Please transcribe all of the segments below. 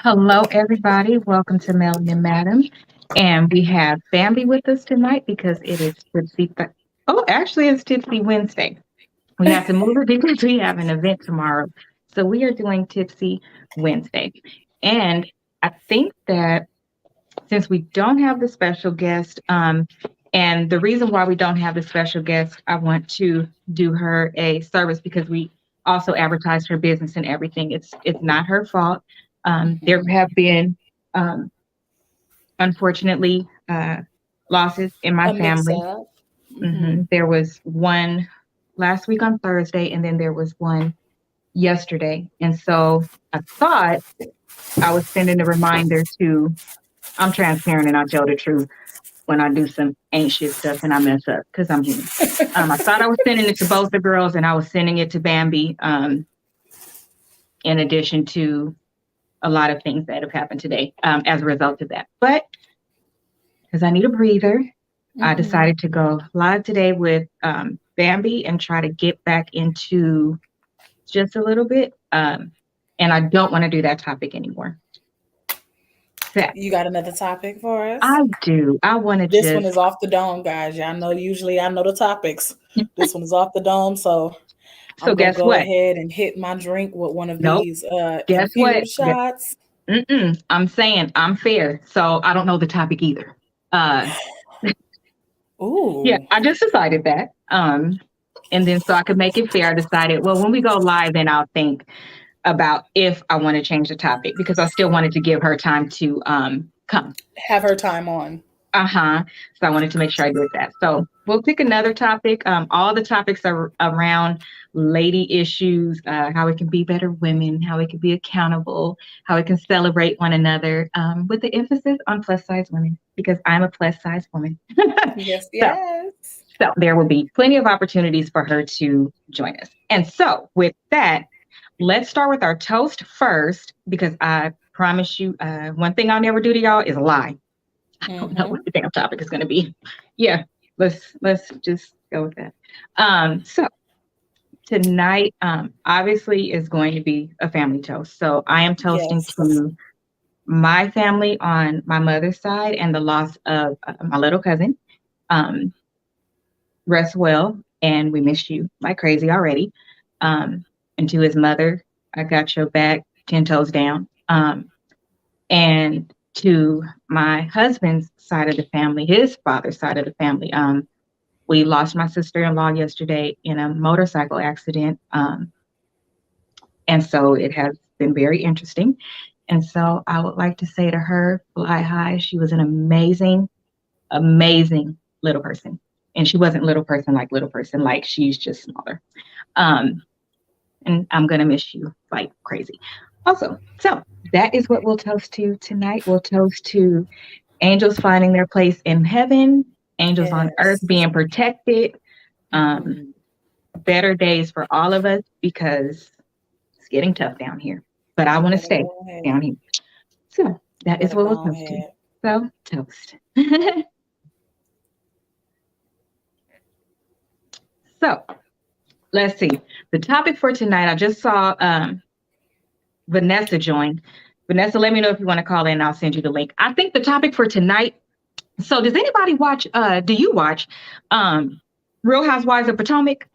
Hello, everybody. Welcome to Melody and Madam. And we have Bambi with us tonight because it is Tipsy. Actually, it's Tipsy Wednesday. We have to move it because we have an event tomorrow. So we are doing Tipsy Wednesday. And I think that since we don't have the special guest, and the reason why we don't have the special guest, I want to do her a service because we also advertised her business and everything. It's not her fault. There have been, um, unfortunately, losses in my A mix family. up. Hmm. There was one last week on Thursday, and then there was one yesterday. And so I thought I was sending a reminder to. I'm transparent and I tell the truth when I do some ain't shit stuff and I mess up because I'm human. I thought I was sending it to both the girls and I was sending it to Bambi, in addition to a lot of things that have happened today as a result of that. But because I need a breather, I Hmm. decided to go live today with Bambi and try to get back into just a little bit. And I don't want to do that topic anymore. So You got another topic for us? I do. I want to This one just. is off the dome, guys. Y'all know usually I know the topics. This one is off the dome, so So I'm gonna guess go what? ahead and hit my drink with one of Nope. these Guess what? infused shots. I'm saying I'm fair, so I don't know the topic either. Uh, yeah, Ooh. I just decided that. And then so I could make it fair, I decided, well, when we go live, then I'll think about if I want to change the topic because I still wanted to give her time to come. Have her time on. Uh-huh. So I wanted to make sure I did that. So we'll pick another topic. All the topics are around lady issues, how we can be better women, how we can be accountable, how we can celebrate one another, with the emphasis on plus size women, because I'm a plus size woman. Yes, so, yes. so there will be plenty of opportunities for her to join us. And so with that, let's start with our toast first, because I promise you, one thing I'll never do to y'all is lie. Don't know what Hmm. the damn topic is going to be. Yeah, let's just go with that. So tonight, obviously, is going to be a family toast. So I am toasting Yes. to my family on my mother's side and the loss of my little cousin. Um, Rest well, and we miss you like crazy already. And to his mother, I got your back 10 toes down. And to my husband's side of the family, his father's side of the family, we lost my sister-in-law yesterday in a motorcycle accident. And so it has been very interesting. And so I would like to say to her, fly high. She was an amazing, amazing little person. And she wasn't little person, like she's just smaller. Um, and I'm gonna miss you like crazy. Also, so that is what we'll toast to tonight. We'll toast to angels finding their place in heaven, angels on earth Yes. being protected, um, Hmm. better days for all of us because it's getting tough down here. But I You want to better stay go ahead. down here. So You that is better what we'll go toast to. ahead. So toast. So let's see. The topic for tonight, I just saw Vanessa join. Vanessa, let me know if you want to call in and I'll send you the link. I think the topic for tonight. So does anybody watch do you watch Real Housewives of Potomac?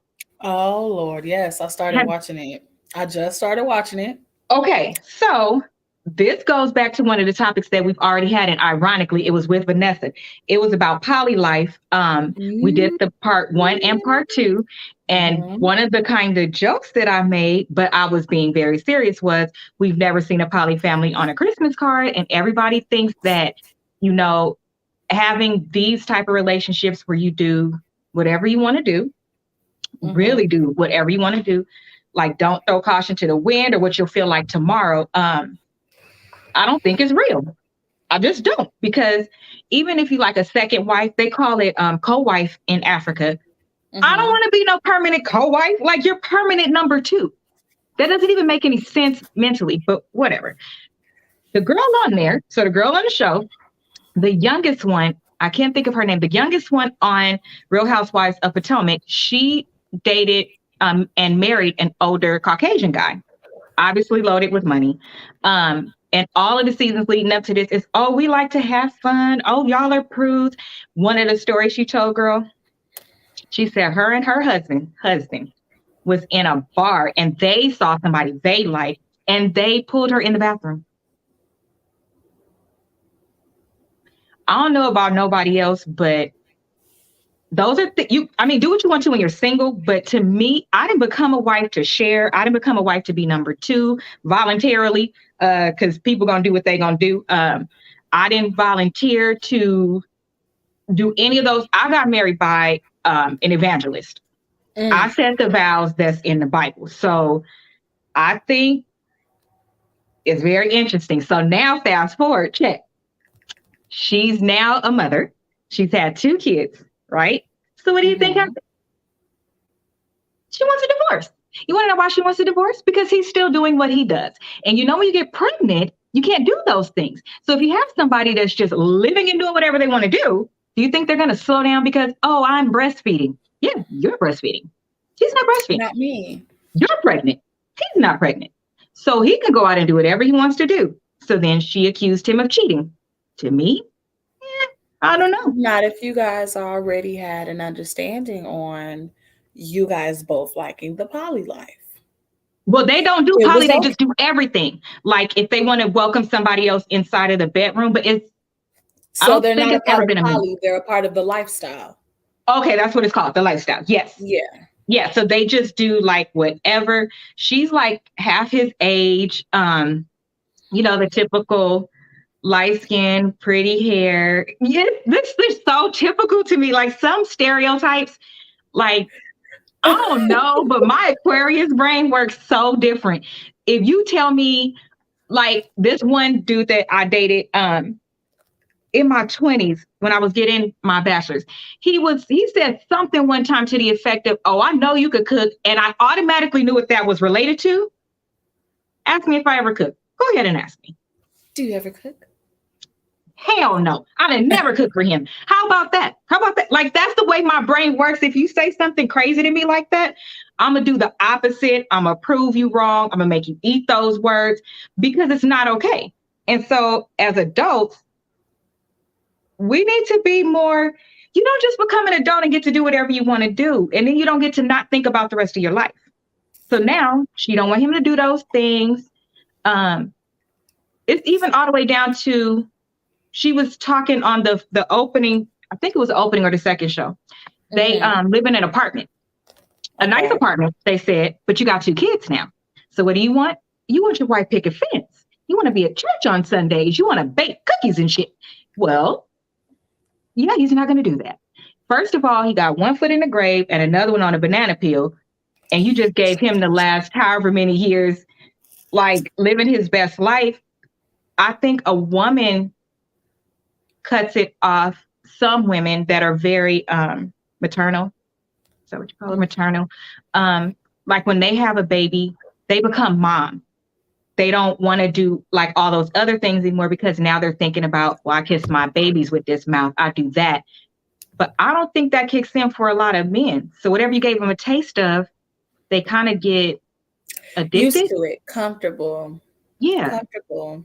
Oh Lord, yes, I started Have, watching it. I just started watching it. okay, so this goes back to one of the topics that we've already had, and ironically, it was with Vanessa. It was about poly life. We did the part one and part two, and Mm-hmm. one of the kind of jokes that I made, but I was being very serious, was we've never seen a poly family on a Christmas card, and everybody thinks that, you know, having these type of relationships where you do whatever you want to do, Mm-hmm. really do whatever you want to do, like don't throw caution to the wind or what you'll feel like tomorrow. I don't think is real. I just don't, because even if you like a second wife, they call it co-wife in Africa. I don't Mm-hmm. want to be no permanent co-wife. Like you're permanent number two. That doesn't even make any sense mentally, but whatever. The girl on there, so the girl on the show, the youngest one, I can't think of her name, the youngest one on Real Housewives of Potomac, she dated and married an older Caucasian guy, obviously loaded with money. And all of the seasons leading up to this is, oh, we like to have fun. Oh, y'all are prudes. One of the stories she told, girl, she said her and her husband was in a bar and they saw somebody they liked and they pulled her in the bathroom. I don't know about nobody else, but those are I mean, do what you want to when you're single. But to me, I didn't become a wife to share. I didn't become a wife to be number two voluntarily, because people gonna do what they gonna do. I didn't volunteer to do any of those. I got married by an evangelist. I said the vows that's in the Bible. So I think it's very interesting. So now fast forward, check. She's now a mother. She's had 2 kids, right? So what do you think happened? She wants a divorce. You want to know why she wants a divorce? Because he's still doing what he does. And you know, when you get pregnant, you can't do those things. So if you have somebody that's just living and doing whatever they want to do you think they're going to slow down because, oh, I'm breastfeeding? Yeah, you're breastfeeding. She's not breastfeeding. Not me. You're pregnant. He's not pregnant. So he can go out and do whatever he wants to do. So then she accused him of cheating. To me, I don't know. Not if you guys already had an understanding on you guys both liking the poly life. Well, they don't do poly. They just do everything. Like if they want to welcome somebody else inside of the bedroom, but it's so they're not a part of poly. They're a part of the lifestyle. Okay, that's what it's called, the lifestyle. Yes. Yeah. Yeah. So they just do like whatever. She's like half his age. You know, the typical light skin, pretty hair. Yeah, this is so typical to me. Like some stereotypes, like I don't know, but my Aquarius brain works so different. If you tell me, like this one dude that I dated in my 20s when I was getting my bachelor's, he said something one time to the effect of, oh, I know you could cook. And I automatically knew what that was related to. Ask me if I ever cook. Go ahead and ask me. Do you ever cook? Hell no. I'd never cook for him. How about that? Like, that's the way my brain works. If you say something crazy to me like that, I'm going to do the opposite. I'm going to prove you wrong. I'm going to make you eat those words because it's not okay. And so as adults, we need to be more, you don't just become an adult and get to do whatever you want to do. And then you don't get to not think about the rest of your life. So now she don't want him to do those things. It's even all the way down to, she was talking on the opening, I think it was the opening or the second show. They live in an apartment, a nice apartment, they said, but you got 2 kids now. So what do you want? You want your white picket fence. You want to be at church on Sundays. You want to bake cookies and shit. Well, yeah, he's not going to do that. First of all, he got 1 foot in the grave and another one on a banana peel. And you just gave him the last however many years, like living his best life. I think a woman cuts it off. Some women that are very maternal. Is that what you call it? Maternal. Like when they have a baby, they become mom. They don't want to do like all those other things anymore because now they're thinking about, well, I kiss my babies with this mouth. I do that. But I don't think that kicks in for a lot of men. So whatever you gave them a taste of, they kind of get addicted. Used to it, comfortable. Yeah. Comfortable.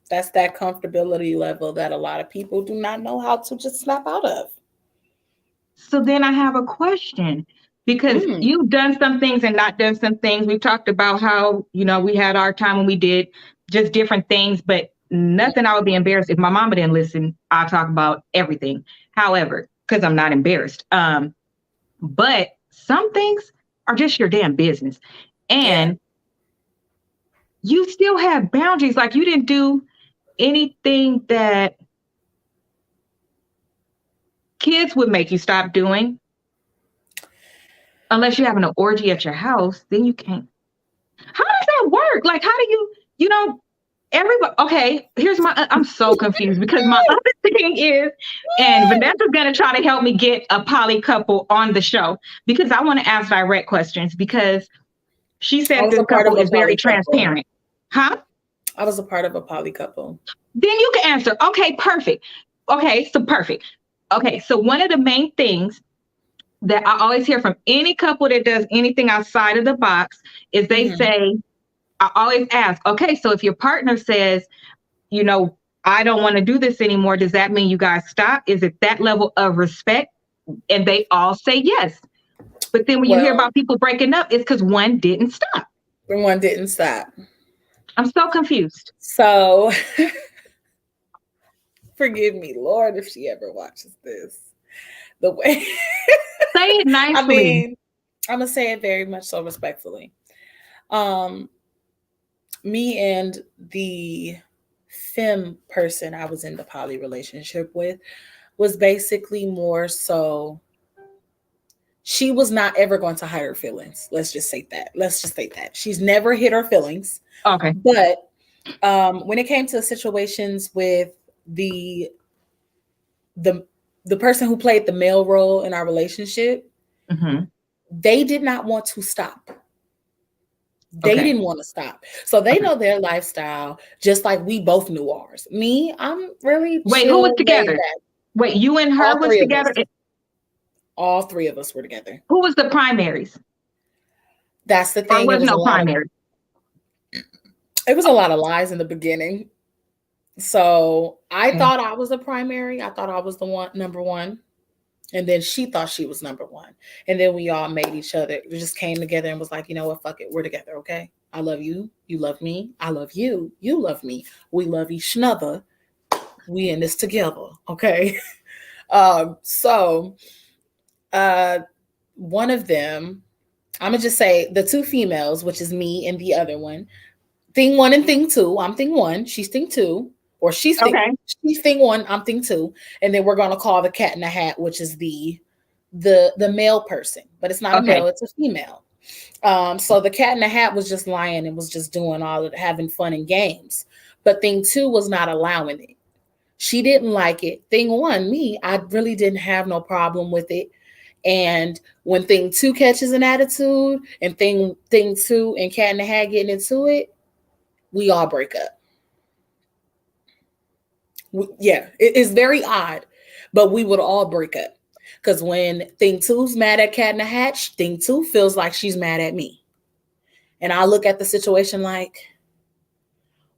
That's that comfortability level that a lot of people do not know how to just snap out of. So then I have a question, because you've done some things and not done some things. We've talked about how, you know, we had our time when we did just different things, but nothing I would be embarrassed. If my mama didn't listen, I'll talk about everything. However, because I'm not embarrassed. But some things are just your damn business. And you still have boundaries. Like you didn't do anything that kids would make you stop doing. Unless you're having an orgy at your house, then you can't. How does that work? Like, how do you know, everybody, okay, here's I'm so confused because my other thing is, and Vanessa's going to try to help me get a poly couple on the show because I want to ask direct questions because she said this couple is very transparent. Huh? I was a part of a poly couple. Then you can answer. Okay, perfect. Okay, so perfect. Okay, so one of the main things that I always hear from any couple that does anything outside of the box is they say, I always ask, okay, so if your partner says, you know, I don't want to do this anymore, does that mean you guys stop? Is it that level of respect? And they all say yes. But then when you hear Well, about people breaking up, it's because one didn't stop. the one didn't stop. I'm so confused. So forgive me, Lord, if she ever watches this. The way Say it I nicely. mean, I'm gonna say it very much so respectfully. Um, Me and the femme person I was in the poly relationship with was basically more so she was not ever going to hide her feelings. Let's just say that. Let's just say that. She's never hid her feelings. Okay. But when it came to situations with the the the person who played the male role in our relationship, Mm-hmm. they did not want to stop. They Okay. didn't want to stop. So they Okay. know their lifestyle just like we both knew ours. Me, I'm really Wait, who was chill, laid together? back. Wait, you and her All was three of together? us. All three of us were together. Who was the primaries? That's the Or thing. was no primary? It was a lot of lies in the beginning. So I Okay. thought I was a primary. I thought I was the one number one. And then she thought she was number one. And then we all made each other. We just came together and was like, you know what? Fuck it. We're together. Okay. I love you. You love me. I love you. You love me. We love each other. We in this together. Okay. So one of them, I'm gonna just say the two females, which is me and the other one, thing one and thing two. I'm thing one, she's thing two, or Okay. she's thing one, I'm thing two, and then we're gonna call the cat in the hat, which is the male person, but it's not a Okay. male, it's a female. So the cat in the hat was just lying and was just doing all of having fun and games, but thing two was not allowing it. She didn't like it. Thing one, me, I really didn't have no problem with it. And when thing two catches an attitude and thing two and cat in the hat getting into it, we all break up. Yeah, it's very odd, but we would all break up. Because when thing two's mad at cat in the hat, thing two feels like she's mad at me. And I look at the situation like,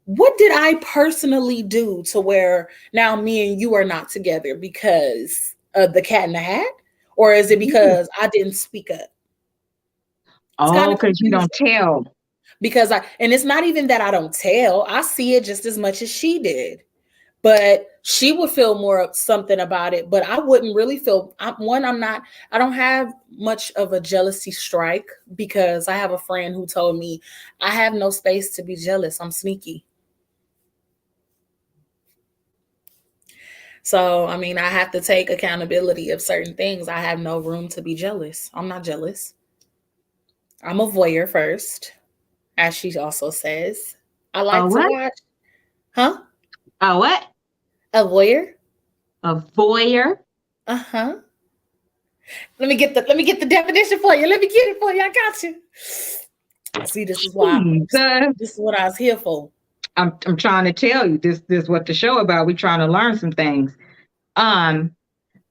what did I personally do to where now me and you are not together because of the cat in the hat? Or is it because I didn't speak up? It's kind Oh, of because you confusing don't tell. because and it's not even that I don't tell, I see it just as much as she did. But she would feel more of something about it, but I wouldn't really feel. I don't have much of a jealousy strike because I have a friend who told me I have no space to be jealous. I'm sneaky. So, I mean, I have to take accountability of certain things. I have no room to be jealous. I'm not jealous. I'm a voyeur first, as she also says. I A like to what? watch, huh? A what? A voyeur. A voyeur? Uh-huh. Let me get the definition for you. Let me get it for you. I got you. See, Jesus. this is what I was here for. I'm trying to tell you this is what the show about. We're trying to learn some things. Um,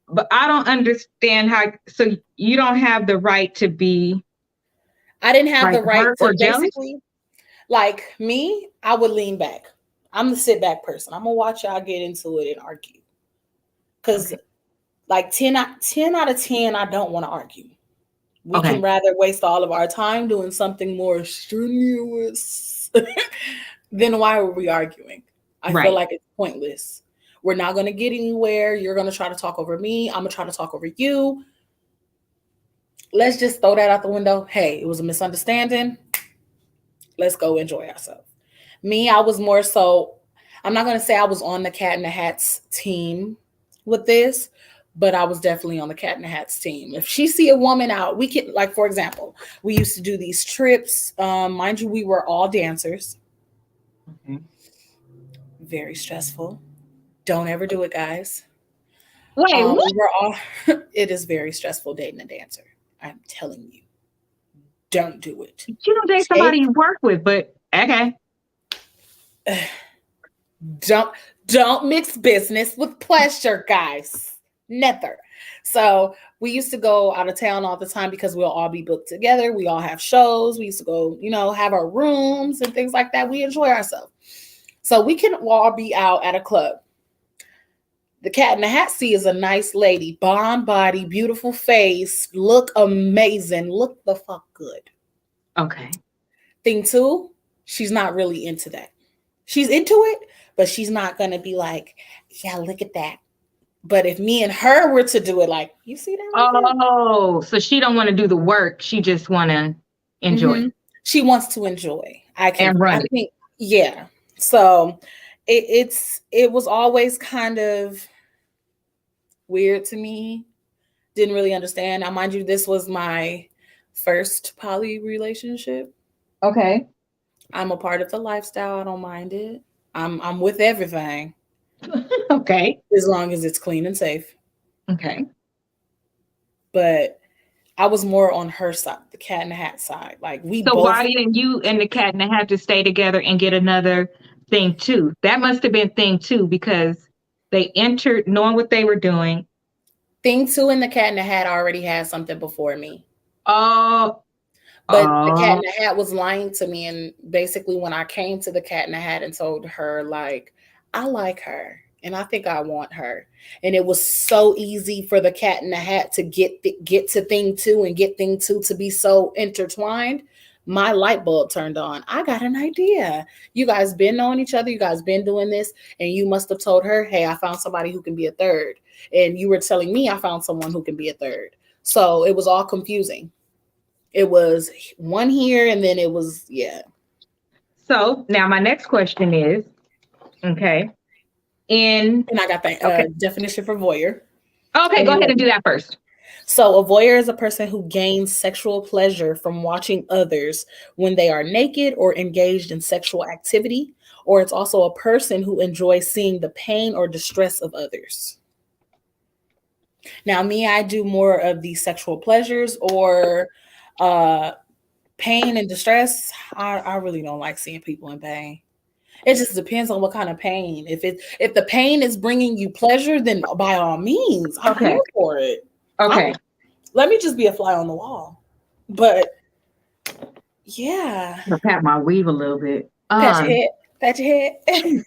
but I don't understand how so you don't have the right to be I didn't have like the right hurt to or jealous? basically, like me, I would lean back. I'm the sit back person. I'm gonna watch y'all get into it and argue. Cause Okay. like 10 out of 10, I don't want to argue. We can Okay. rather waste all of our time doing something more strenuous. Then why are we arguing? I feel Right. like it's pointless. We're not going to get anywhere. You're going to try to talk over me. I'm going to try to talk over you. Let's just throw that out the window. Hey, it was a misunderstanding. Let's go enjoy ourselves. Me, I was more so, I'm not going to say I was on the Cat in the Hats team with this, but I was definitely on the Cat in the Hats team. If she see a woman out, we can, like, for example, we used to do these trips. Mind you, we were all dancers. Okay. Very stressful. Don't ever do it, guys. Wait, what? We were all, it is very stressful dating a dancer. I'm telling you, don't do it. You don't date somebody Take, you work with, but okay. don't, don't mix business with pleasure, guys. Never. So we used to go out of town all the time because we'll all be booked together. We all have shows. We used to go, have our rooms and things like that. We enjoy ourselves. So we can all be out at a club. The Cat in the Hat is a nice lady, bomb body, beautiful face, look amazing, look the fuck good. Okay. Thing two, she's not really into that. She's into it, but she's not going to be like, yeah, look at that. But if me and her were to do it, like, you see that? Oh, so she don't want to do the work. She just want to enjoy. Mm-hmm. She wants to enjoy. I run think, yeah. So it was always kind of weird to me. Didn't really understand. Now, mind you, this was my first poly relationship. Okay. I'm a part of the lifestyle. I don't mind it. I'm with everything. Okay. As long as it's clean and safe. Okay. But I was more on her side, the Cat in the Hat side. Like So why didn't you and the Cat in the Hat to stay together and get another thing too? That must have been thing two because they entered knowing what they were doing. Thing two and the Cat in the Hat already had something before me. Oh. But the Cat in the Hat was lying to me. And basically when I came to the Cat in the Hat and told her, like, I like her and I think I want her. And it was so easy for the Cat in the Hat to get to thing two and get thing two to be so intertwined. My light bulb turned on. I got an idea. You guys been knowing each other. You guys been doing this. And you must have told her, hey, I found somebody who can be a third. And you were telling me I found someone who can be a third. So it was all confusing. It was one here and then it was, yeah. So now my next question is, okay. And I got the definition for voyeur. Okay, go ahead and do that first. So a voyeur is a person who gains sexual pleasure from watching others when they are naked or engaged in sexual activity, or it's also a person who enjoys seeing the pain or distress of others. Now, me, I do more of the sexual pleasures or pain and distress. I really don't like seeing people in pain. It just depends on what kind of pain. If the pain is bringing you pleasure, then by all means, I'm here for it. Okay. Let me just be a fly on the wall. But yeah. I'll pat my weave a little bit. Pat your head.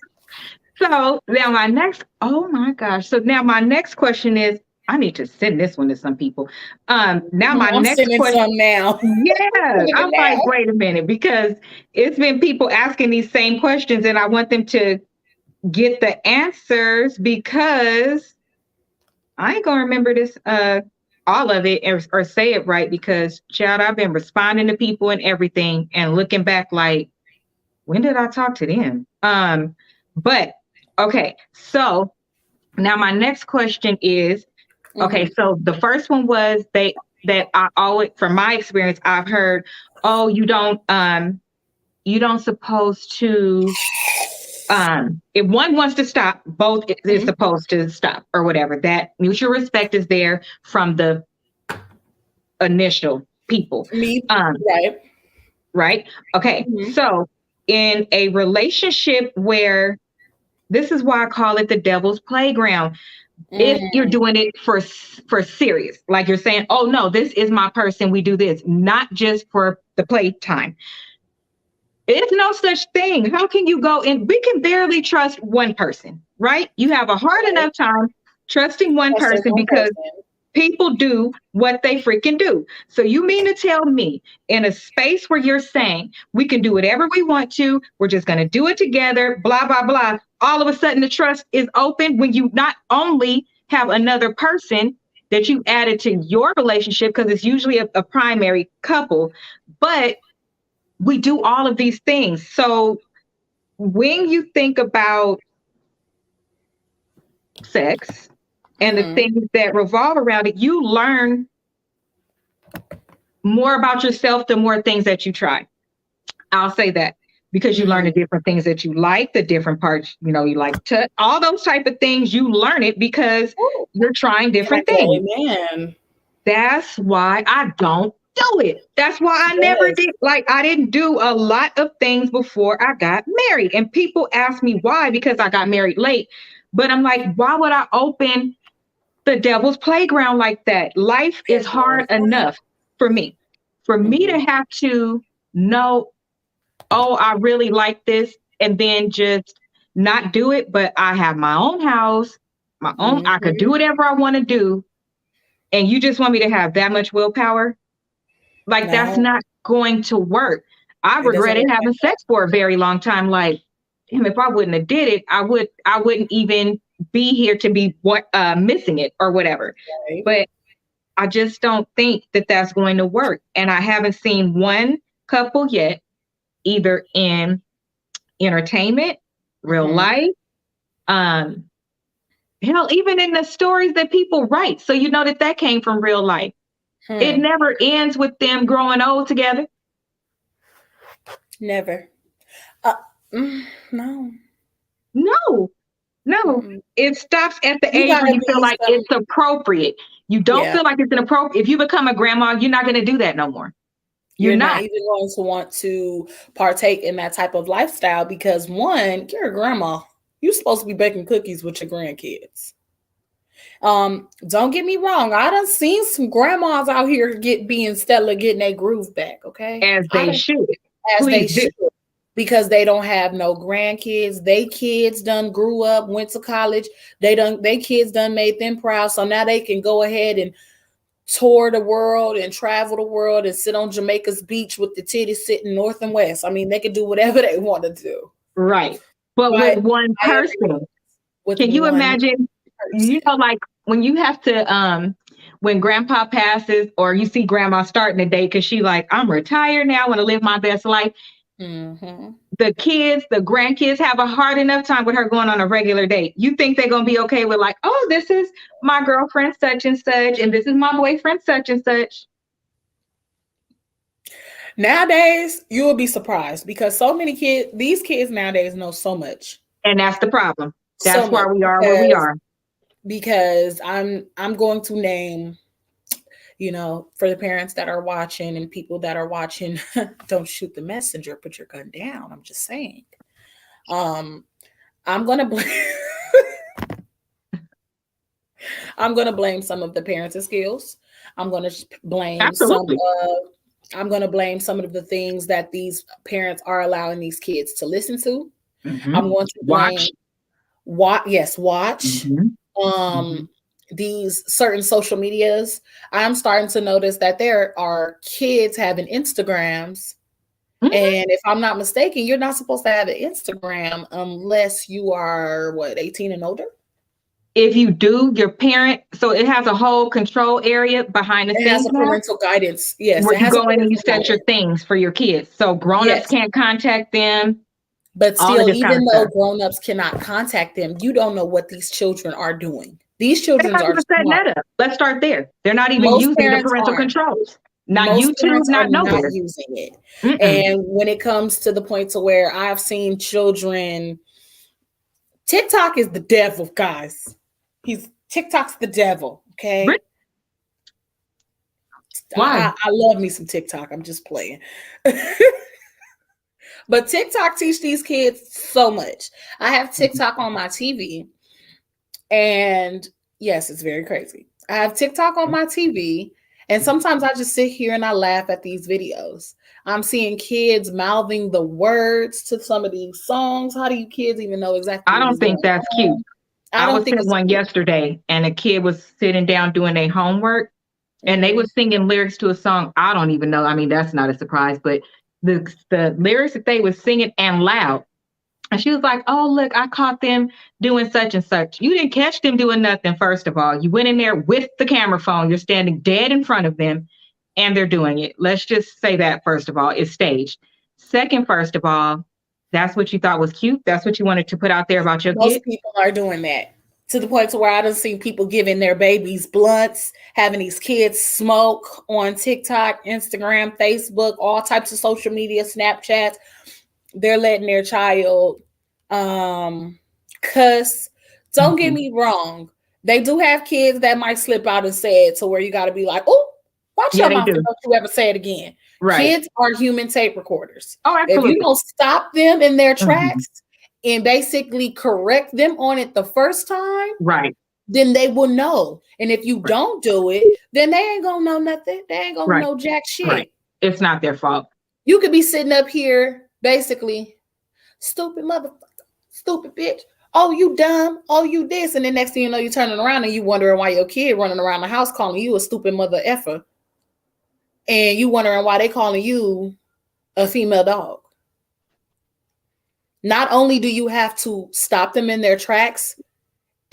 So now my next, oh my gosh. So now my next question is, I need to send this one to some people. Now my next question some now. Yeah. I'm like, wait a minute, because it's been people asking these same questions and I want them to get the answers because I ain't gonna remember this all of it or say it right because child, I've been responding to people and everything and looking back like, when did I talk to them? But okay, so now my next question is, okay, so the first one was that I always, from my experience, I've heard, oh, you don't supposed to, if one wants to stop, both is supposed to stop or whatever. That mutual respect is there from the initial people. Right. Okay. So in a relationship where, this is why I call it the devil's playground. If you're doing it for serious, like you're saying, oh no, this is my person, we do this, not just for the playtime. There's no such thing. How can you go in? We can barely trust one person, right? You have a hard enough time trusting one person because people do what they freaking do. So you mean to tell me in a space where you're saying we can do whatever we want to, we're just going to do it together, blah, blah, blah. All of a sudden the trust is open when you not only have another person that you added to your relationship, because it's usually a primary couple, but we do all of these things. So when you think about sex and the things that revolve around it, you learn more about yourself, the more things that you try. I'll say that because you learn the different things that you like, the different parts, you like to, all those type of things, you learn it because you're trying different things. Man. That's why I don't do it. That's why I never did. Like, I didn't do a lot of things before I got married. And people ask me why, because I got married late. But I'm like, why would I open the devil's playground like that. Life is hard enough for me. For me to have to know, oh, I really like this, and then just not do it, but I have my own house, my own, I could do whatever I want to do. And you just want me to have that much willpower? Like, that's No, not going to work. I it doesn't regretted work like having sex for a very long time. Like, damn, if I wouldn't have did it, I wouldn't even be here to be missing it or whatever. that, right? But I just don't think that that's going to work. And I haven't seen one couple yet, either in entertainment, real life, um, hell, even in the stories that people write. So you know that that came from real life. It Hmm. never ends with them growing old together. Never. No. No, no. Mm-mm. It stops at the You age where gotta you feel be like some. it's appropriate. You don't Yeah, feel like it's inappropriate. If you become a grandma, you're not going to do that no more. You're you're not not. even going to want to partake in that type of lifestyle because one, you're a grandma. You're supposed to be baking cookies with your grandkids. Don't get me wrong. I done seen some grandmas out here being stellar, getting their groove back. Okay, As I they done, should. as they Please do. should, because they don't have no grandkids. They kids done grew up, went to college. They kids done made them proud. So now they can go ahead and tour the world and travel the world and sit on Jamaica's beach with the titties sitting north and west. I mean, they can do whatever they want to do. Right. But with But one I agree person, with can you one imagine, person. like when you have to, when grandpa passes or you see grandma starting the day because she like, I'm retired now, I want to live my best life. Mm-hmm. The kids, the grandkids have a hard enough time with her going on a regular date. You think they're going to be okay with like, oh, this is my girlfriend such and such, and this is my boyfriend such and such. Nowadays, you will be surprised because so many these kids nowadays know so much. And that's the problem. So That's why much we are where we are. because I'm going to name, for the parents that are watching and people that are watching, don't shoot the messenger, put your gun down. I'm just saying. Um, I'm gonna blame I'm gonna blame some of the parenting skills. I'm gonna blame some Absolutely. of I'm gonna blame some of the things that these parents are allowing these kids to listen to. I'm Mm-hmm. going to blame Watch. watch Mm-hmm. um Mm-hmm. these certain social medias. I'm starting to notice that there are kids having Instagrams. Mm-hmm. And if I'm not mistaken, you're not supposed to have an Instagram unless you are 18 and older. If you do, your parent, so it has a whole control area behind the It has scenes a now parental guidance. Yes, where it you has a go in and you parental set your guidance. things for your kids. So grown-ups Yes. can't contact them, But all of still, this kind even of though stuff. grown-ups cannot contact them, you don't know what these children are doing. These They're children not are even setting smart. that up. Let's start there. They're not even Most using the parents parental aren't. controls. Not Most YouTube, parents are not not nowhere. using it. Mm-mm. And when it comes to the point to where I've seen children, TikTok is the devil, guys. TikTok's the devil. Okay. Why? I love me some TikTok. I'm just playing. But TikTok teach these kids so much. I have TikTok on my TV, and yes, it's very crazy. I have TikTok on my TV, and sometimes I just sit here and I laugh at these videos. I'm seeing kids mouthing the words to some of these songs. How do you kids even know exactly I what don't is think going that's cute. on? I I don't was think sent it's one cute. yesterday, and a kid was sitting down doing their homework, and they Mm-hmm. was singing lyrics to a song. I don't even know. I mean, that's not a surprise, but the lyrics that they was singing and loud. And she was like, "Oh, look, I caught them doing such and such." You didn't catch them doing nothing, first of all. You went in there with the camera phone. You're standing dead in front of them, and they're doing it. Let's just say that, first of all, it's staged. Second, first of all, that's what you thought was cute. That's what you wanted to put out there about your Most kid. people are doing that to the point to where I don't see people giving their babies blunts, having these kids smoke on TikTok, Instagram, Facebook, all types of social media, Snapchats. They're letting their child cuss. Don't get Mhm. me wrong. They do have kids that might slip out and say it to where you got to be like, oh, watch Yeah, your they mouth and do. don't you ever say it again. Right. Kids are human tape recorders. Oh, If you absolutely. don't stop them in their Mhm. tracks and basically correct them on it the first time, Right. then they will know. And if you Right. don't do it, then they ain't gonna know nothing. They ain't gonna Right. know jack shit. Right. It's not their fault. You could be sitting up here basically, stupid motherfucker, stupid bitch. Oh, you dumb. Oh, you this. And then next thing you know, you turning around and you wondering why your kid running around the house calling you a stupid mother effer. And you wondering why they calling you a female dog. Not only do you have to stop them in their tracks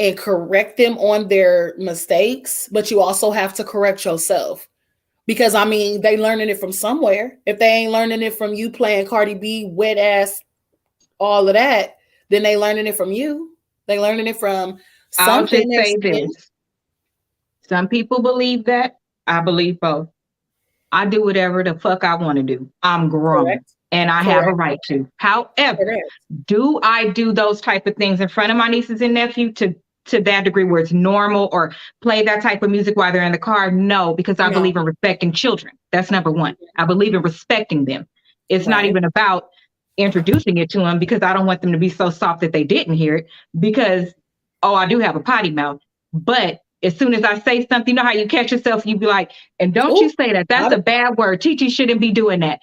and correct them on their mistakes, but you also have to correct yourself. Because I mean, they learning it from somewhere. If they ain't learning it from you playing Cardi B, wet ass, all of that, then they learning it from you. They learning it from I'll just something. say this. Some people believe that. I believe both. I do whatever the fuck I want to do. I'm grown. Correct. And I have a right to. However, do I do those type of things in front of my nieces and nephew to that degree where it's normal, or play that type of music while they're in the car? No, because I believe in respecting children. That's number one. I believe in respecting them. It's not even about introducing it to them, because I don't want them to be so soft that they didn't hear it, because, oh, I do have a potty mouth. But as soon as I say something, you know how you catch yourself, you be like, and don't you say that. That's a bad word. Titi shouldn't be doing that.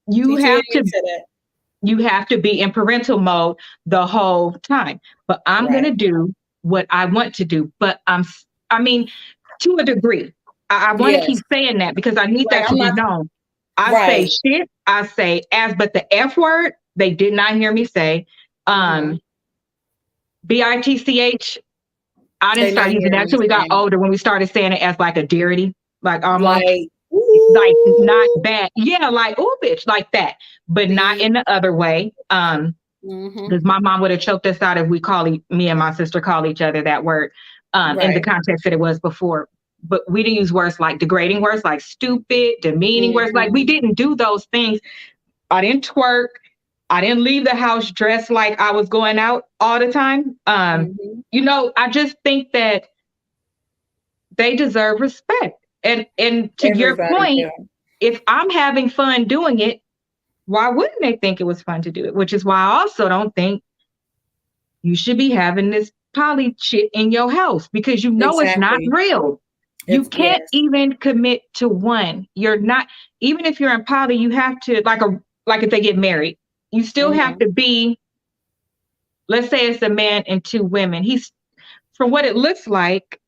You have to be in parental mode the whole time. But I'm going to do what I want to do. But I mean, to a degree, I want to keep saying that, because I need that to be known. I say shit. I say ass, but the F word, they did not hear me say. BITCH, I didn't start using that until we got older, when we started saying it as like a deity, like almost like not bad. Yeah, like, ooh, bitch, like that, but not in the other way. Because my mom would have choked us out if me and my sister call each other that word in the context that it was before. But we didn't use words like degrading words, like stupid, demeaning words. Like, we didn't do those things. I didn't twerk. I didn't leave the house dressed like I was going out all the time. You know, I just think that they deserve respect. And to your point, if I'm having fun doing it, why wouldn't they think it was fun to do it? Which is why I also don't think you should be having this poly shit in your house, because you know it's not real. You can't even commit to one. You're not, even if you're in poly, you have to, like if they get married, you still have to be, let's say it's a man and two women. He's, from what it looks like,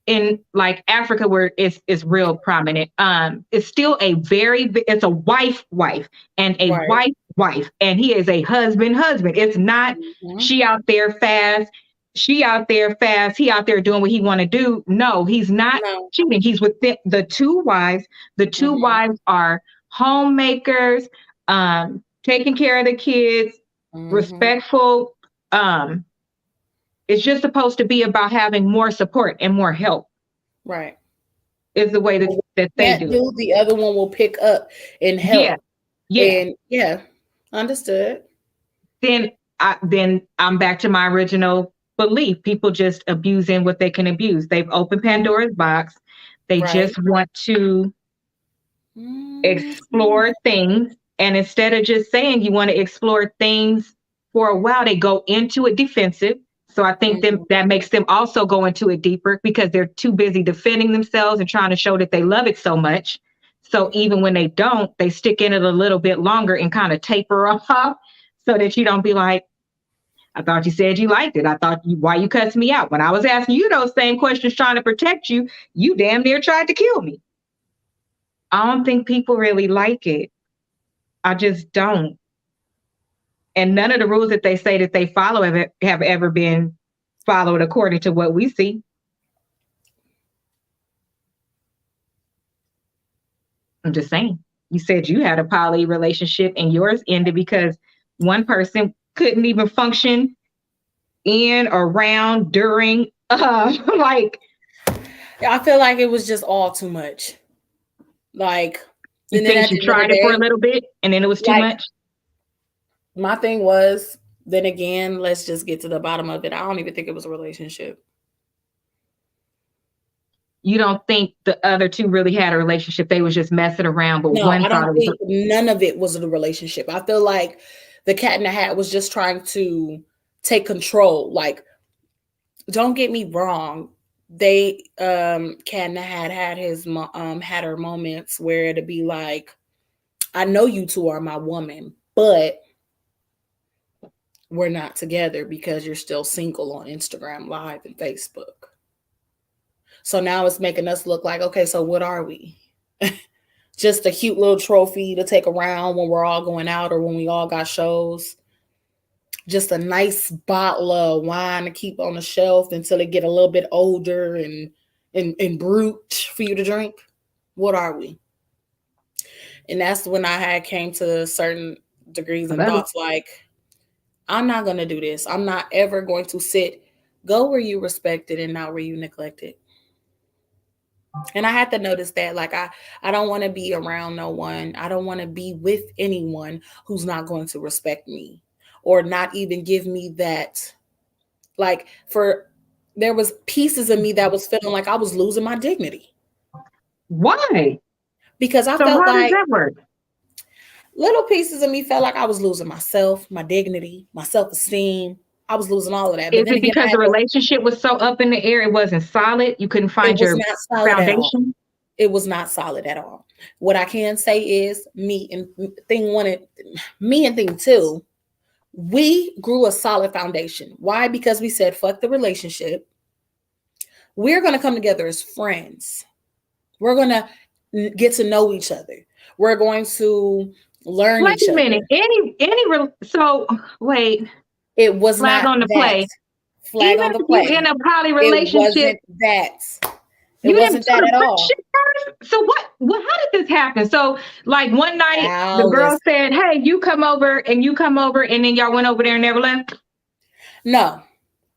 in like Africa, where it's real prominent, it's still it's a wife and a wife, and he is a husband. It's not she out there fast, he out there doing what he want to do. No, he's not cheating. He's with the two wives. The two wives are homemakers, taking care of the kids, respectful. It's just supposed to be about having more support and more help. Right. Is the way that they do. The other one will pick up and help. And understood. Then I'm back to my original belief. People just abusing what they can abuse. They've opened Pandora's box. They just want to explore things. And instead of just saying you want to explore things for a while, they go into it defensive. So I think that makes them also go into it deeper, because they're too busy defending themselves and trying to show that they love it so much. So even when they don't, they stick in it a little bit longer and kind of taper off, so that you don't be like, I thought you said you liked it. Why you cussed me out? When I was asking you those same questions trying to protect you, you damn near tried to kill me. I don't think people really like it. I just don't. And none of the rules that they say that they follow have ever been followed according to what we see. I'm just saying. You said you had a poly relationship and yours ended because one person couldn't even function in, around, during, like. I feel like it was just all too much. Like, you think she tried it for a little bit and then it was too much? My thing was, then again, let's just get to the bottom of it. I don't even think it was a relationship. You don't think the other two really had a relationship? They was just messing around, but no, I don't think none of it was a relationship. I feel like the cat in the hat was just trying to take control. Like, don't get me wrong. They Ken had his had her moments where it'd be like, I know you two are my woman, but we're not together because you're still single on Instagram Live and Facebook. So now it's making us look like, okay, so what are we? Just a cute little trophy to take around when we're all going out or when we all got shows. Just a nice bottle of wine to keep on the shelf until it get a little bit older and brute for you to drink. What are we? And that's when I had came to certain degrees and thoughts like, I'm not going to do this. I'm not ever going to go where you respected and not where you neglected. And I had to notice that, like, I don't want to be around no one. I don't want to be with anyone who's not going to respect me or not even give me that. Like, there was pieces of me that was feeling like I was losing my dignity. Why? Because I so felt how like does that work? Little pieces of me felt like I was losing myself, my dignity, my self-esteem. I was losing all of that. But Is then it again, because the relationship was so up in the air, it wasn't solid? You couldn't find it was your not solid at all. foundation? It was not solid at all. What I can say is me and thing two, we grew a solid foundation. Why? Because we said, fuck the relationship. We're going to come together as friends. We're going to get to know each other. We're going to learn Wait each a other. minute. So wait. It was flag not on the that. play. Flag Even on the if play. you in a poly It relationship, wasn't that. It you wasn't didn't do that the at all. friendship first. So what? How did this happen? So like one night, the girl Listen. said, "Hey, you come over," and then y'all went over there and never left. No,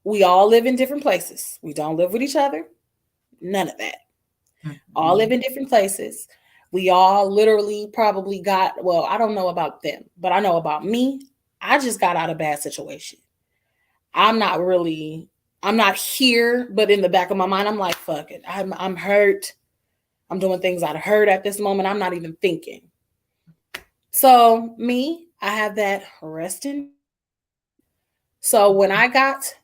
we all live in different places. We don't live with each other. None of that. All live in different places. We all literally probably got, well, I don't know about them, but I know about me. I just got out of a bad situation. I'm not here, but in the back of my mind, I'm like, fuck it. I'm hurt. I'm doing things out of hurt at this moment. I'm not even thinking. So me, I have that rest in. So when I got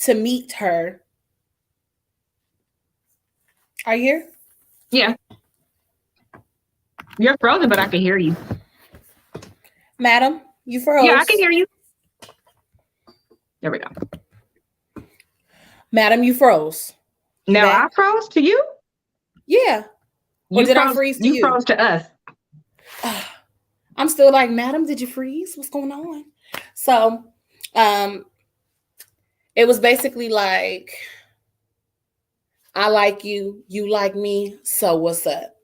to meet her, are you here? Yeah. You're frozen, but I can hear you. Madam, you froze. Yeah, I can hear you. There we go. Madam, you froze. Now I froze to you? Yeah. Or did I freeze to you? You froze to us. I'm still like, Madam, did you freeze? What's going on? So, it was basically like, I like you, you like me, so what's up?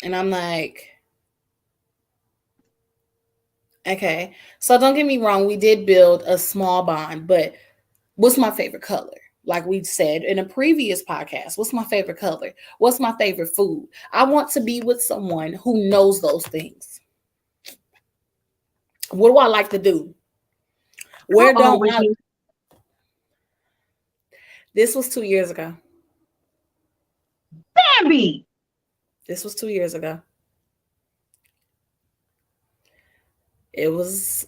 And I'm like, okay. So don't get me wrong, we did build a small bond, but what's my favorite color? Like we said in a previous podcast, what's my favorite color? What's my favorite food? I want to be with someone who knows those things. What do I like to do? Where don't I? This was 2 years ago. Bambi! This was 2 years ago. It was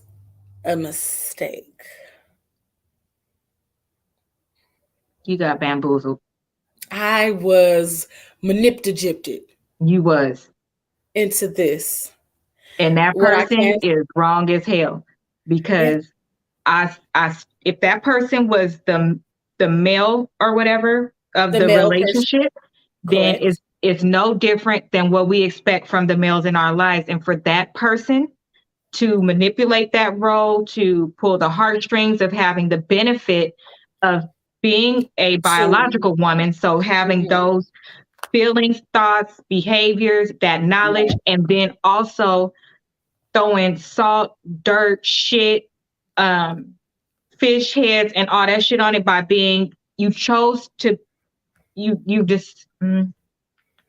a mistake. You got bamboozled. I was manipulated. You was. Into this. And that person is wrong as hell. Because if that person was the male or whatever of the relationship, then it's no different than what we expect from the males in our lives. And for that person to manipulate that role, to pull the heartstrings of having the benefit of being a biological woman, so having those feelings, thoughts, behaviors, that knowledge, and then also throwing salt, dirt, shit, fish heads, and all that shit on it by you chose to, you just,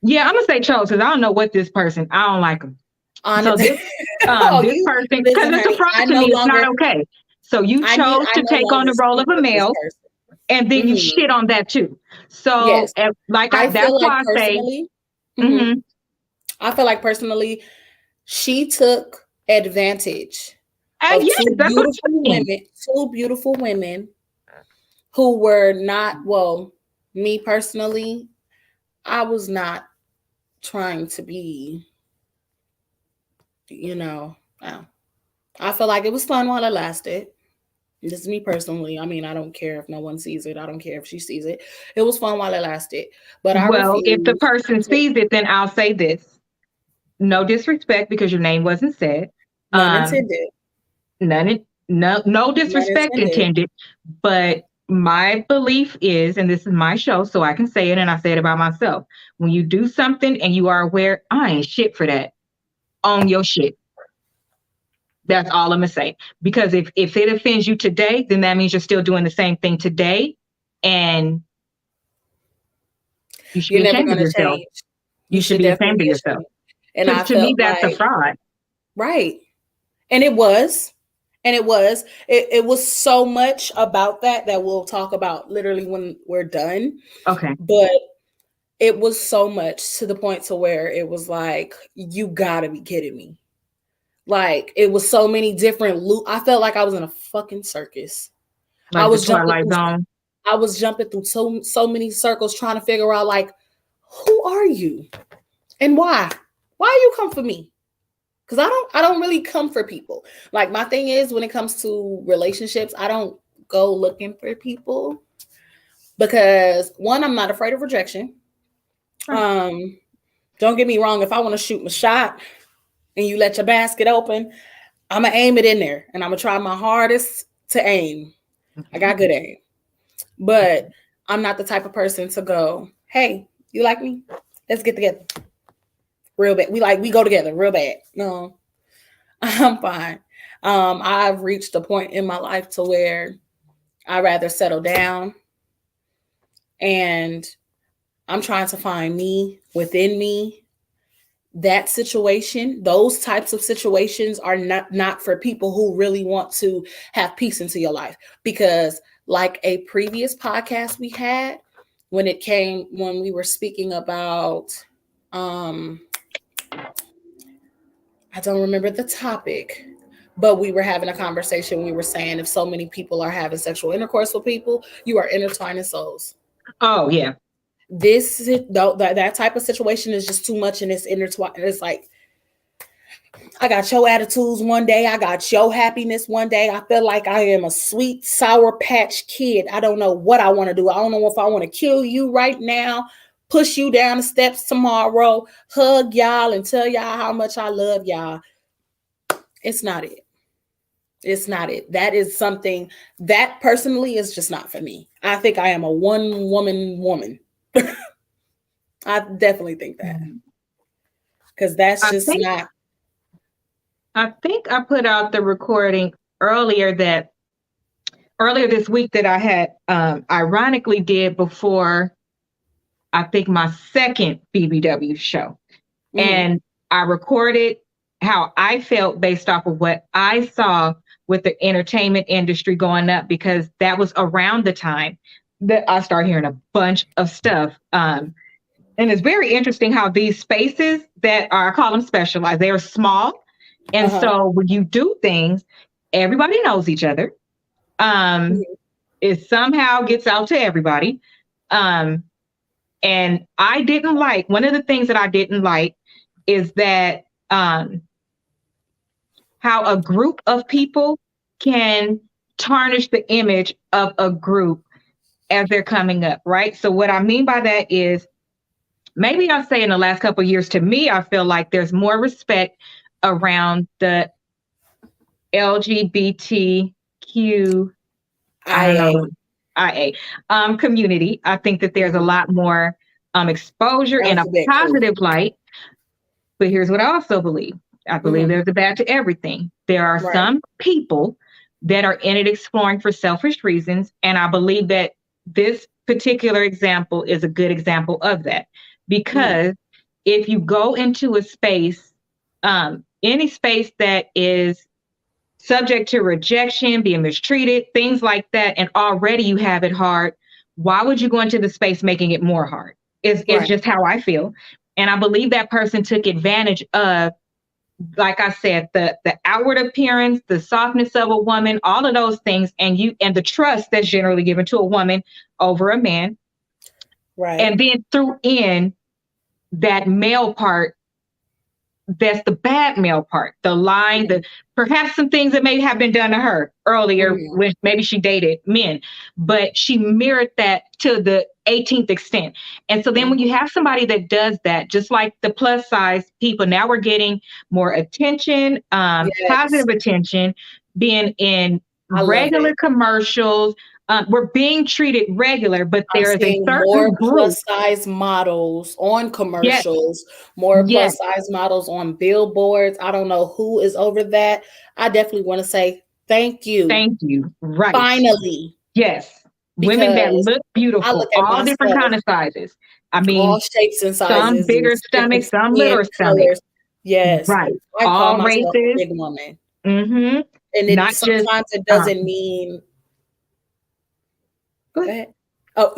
yeah, I'm gonna say chose because I don't know what this person, I don't like him. So this person, because it's a fraud to me, it's not okay. So you chose to take on the role of a male, and then you shit on that too. So that's why I say. I feel like personally, she took advantage of two beautiful women who were not, well, me personally, I was not trying to be, I feel like it was fun while it lasted. This is me personally. I mean, I don't care if no one sees it. I don't care if she sees it. It was fun while it lasted. But I Well, if the refuse person to, sees it, then I'll say this. No disrespect because your name wasn't said. none Um, intended. no None disrespect intended. intended. But my belief is, and this is my show, so I can say it, and I say it about myself. When you do something and you are aware, I ain't shit for that. Own your shit. That's all I'm gonna say. Because if it offends you today, then that means you're still doing the same thing today, and you should You're be never ashamed of going to yourself. change. You You should should be definitely ashamed of be yourself. ashamed. And Because I to me, felt that's a like, fraud. right. And it was. And it was so much about that we'll talk about literally when we're done. Okay. But it was so much to the point to where it was like, you gotta be kidding me. Like, it was so many different I felt like I was in a fucking circus. I Like the was jumping Twilight through Zone. so many circles trying to figure out, like, who are you and why? Why you come for me? Because I don't really come for people. Like, my thing is, when it comes to relationships, I don't go looking for people because, one, I'm not afraid of rejection. Don't get me wrong. If I want to shoot my shot and you let your basket open, I'm going to aim it in there and I'm going to try my hardest to aim. Okay. I got good aim. But I'm not the type of person to go, hey, you like me? Let's get together. Real bad. We go together real bad. No, I'm fine. I've reached a point in my life to where I rather settle down, and I'm trying to find me within me. That situation, those types of situations are not for people who really want to have peace into your life. Because, like a previous podcast we had, when we were speaking about, I don't remember the topic, but we were having a conversation. We were saying, if so many people are having sexual intercourse with people, you are intertwining souls. Oh yeah. That type of situation is just too much, and it's intertwined. It's like, I got your attitudes one day, I got your happiness one day. I feel like I am a sweet Sour Patch Kid. I don't know what I want to do. I don't know if I want to kill you right now, push you down the steps tomorrow, hug y'all and tell y'all how much I love y'all. It's not it. It's not it. That is something that personally is just not for me. I think I am a one woman. I definitely think that, because that's just not. I think I put out the recording earlier this week that I had ironically did before, I think, my second BBW show. Mm-hmm. And I recorded how I felt based off of what I saw with the entertainment industry going up, because that was around the time that I started hearing a bunch of stuff. And it's very interesting how these spaces that are, I call them specialized, they are small. And so when you do things, everybody knows each other. It somehow gets out to everybody. And I didn't like, one of the things that I didn't like is that how a group of people can tarnish the image of a group as they're coming up, right? So what I mean by that is, maybe I'll say in the last couple of years, to me, I feel like there's more respect around the LGBTQIA community. I think that there's a lot more exposure in a positive light. But here's what I also believe. I believe there's a bad to everything. There are some people that are in it exploring for selfish reasons. And I believe that this particular example is a good example of that. Because if you go into a space, any space that is subject to rejection, being mistreated, things like that, and already you have it hard, why would you go into the space making it more hard? It's just how I feel. And I believe that person took advantage of like I said, the outward appearance, the softness of a woman, all of those things, and the trust that's generally given to a woman over a man, Right. and then threw in that male part, that's the bad male part, the lying, the perhaps some things that may have been done to her earlier Mhm. when maybe she dated men, but she mirrored that to the 18th extent. And so then when Mhm. you have somebody that does that, just like the plus size people, now we're getting more attention, Yes, positive attention, being in I love regular it. commercials. We're being treated regular, but I'm there is a seeing more certain group. plus size models on Yes, commercials, more yes, plus size models on billboards. I don't know who is over that. I definitely want to say thank you. thank you. Right. Finally, Yes. Women that because look I look beautiful, at all different myself, kind of sizes. I all mean, shapes and some sizes and bigger different stomachs, some skin littler stomachs. colors. Yes, Right. I call All myself a races. big woman. Mm-hmm. And it Not just sometimes it um doesn't mean go go ahead. ahead. Oh,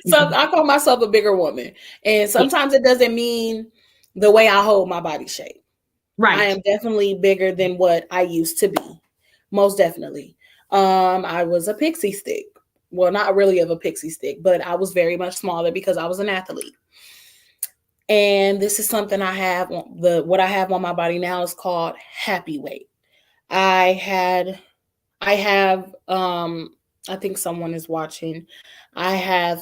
so I call myself a bigger woman. And Yeah. sometimes it doesn't mean the way I hold my body shape. I Right. am definitely bigger than what I used to be. Most definitely. I was a pixie stick. Well, not really of a pixie stick, but I was very much smaller because I was an athlete. And this is something I have on the what I have on my body now is called happy weight. I had I have I think someone is watching. I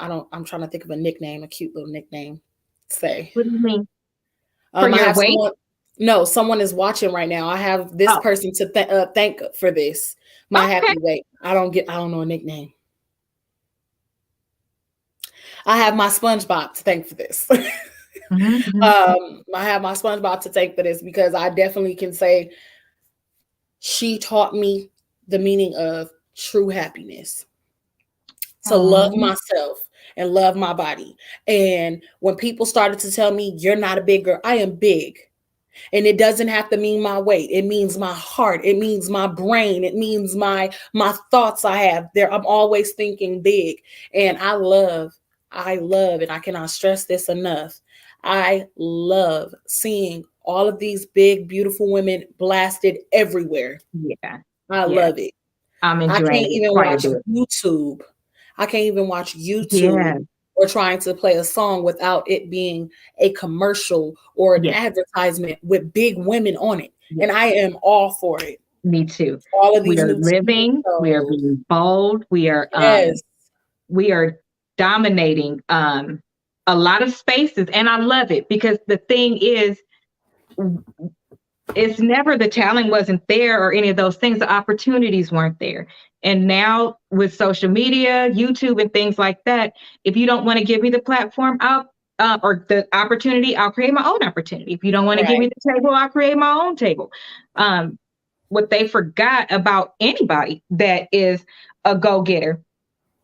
don't I'm trying to think of a nickname, a cute little nickname. Say. What do you mean? For I your have weight? someone. No, someone is watching right now. I have this Oh, person to thank for this. My okay. happy weight. I don't know a nickname. I have my SpongeBob to thank for this. Mm-hmm. I have my SpongeBob to thank for this because I definitely can say she taught me the meaning of true happiness, to love Oh, myself and love my body. And when people started to tell me, you're not a big girl, I am big. And it doesn't have to mean my weight. It means my heart. It means my brain. It means my thoughts I have. There, I'm always thinking big. And I love, and I cannot stress this enough. I love seeing all of these big, beautiful women blasted everywhere. yeah. I Yeah. love it. I'm I can't enjoying it even quite a watch bit. YouTube. I can't even watch YouTube Yeah. or trying to play a song without it being a commercial or an Yeah. advertisement with big women on it. Yeah. And I am all for it. Me too. All of We these are new TV living, we are shows. being bold, Yes. we are dominating a lot of spaces, and I love it because the thing is, it's never the talent wasn't there or any of those things, the opportunities weren't there. And now with social media, YouTube and things like that, if you don't want to give me the platform, I'll or the opportunity, I'll create my own opportunity. If you don't want to give me Right. the table, I'll create my own table. um, what they forgot about anybody that is a go-getter,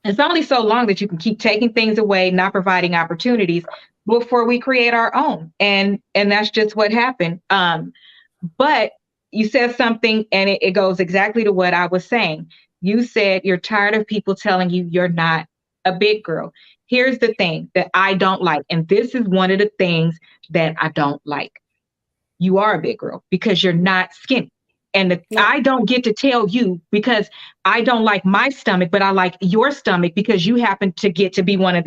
it's only so long that you can keep taking things away, not providing opportunities before we create our own. And that's just what happened. But you said something, and it goes exactly to what I was saying. You said you're tired of people telling you you're not a big girl. Here's the thing that I don't like, and this is one of the things that I don't like. You are a big girl because you're not skinny. And No. I don't get to tell you because I don't like my stomach, but I like your stomach because you happen to get to be one of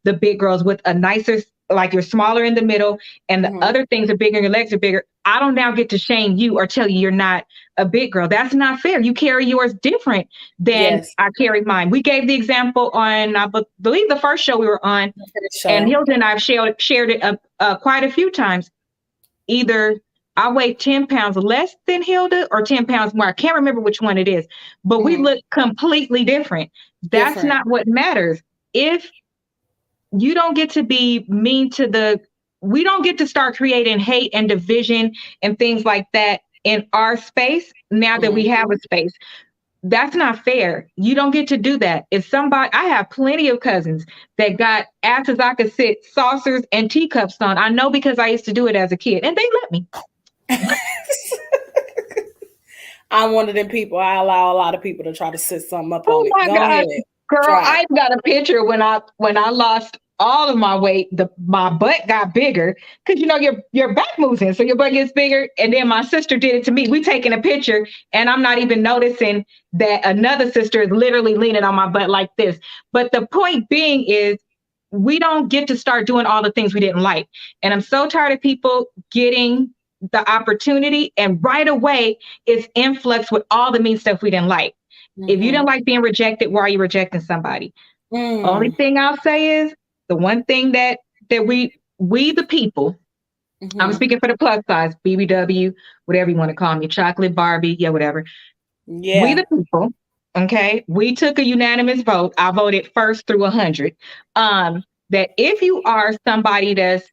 the big girls with a nicer, like you're smaller in the middle, and the Mhm. other things are bigger, your legs are bigger. I don't now get to shame you or tell you you're not a big girl. That's not fair. You carry yours different than Yes. I carry mine. We gave the example on, I believe, the first show we were on, For the and show. Hilda and I have shared it quite a few times. Either I weigh 10 pounds less than Hilda or 10 pounds more. I can't remember which one it is, but we Mhm. look completely different. That's Different. not what matters. If you don't get to be mean to we don't get to start creating hate and division and things like that in our space now that we have Mhm. a space. That's not fair. You don't get to do that. If somebody, I have plenty of cousins that got asses I could sit saucers and teacups on. I know because I used to do it as a kid, and they let me. I'm one of them people. I allow a lot of people to try to sit something up Oh on it. my Go God, ahead. girl, Try it. I've got a picture when I lost. all of my weight. My butt got bigger because your back moves in, so your butt gets bigger. And then my sister did it to me. We taking a picture, and I'm not even noticing that another sister is literally leaning on my butt like this. But the point being is, we don't get to start doing all the things we didn't like. And I'm so tired of people getting the opportunity, and right away it's influx with all the mean stuff we didn't like. If you didn't like being rejected, why are you rejecting somebody? Only thing I'll say is, the one thing that we the people, I'm speaking for the plus size, BBW, whatever you want to call me, chocolate Barbie, yeah, whatever. Yeah. We the people, okay, we took a unanimous vote. I voted first through 100. That if you are somebody that's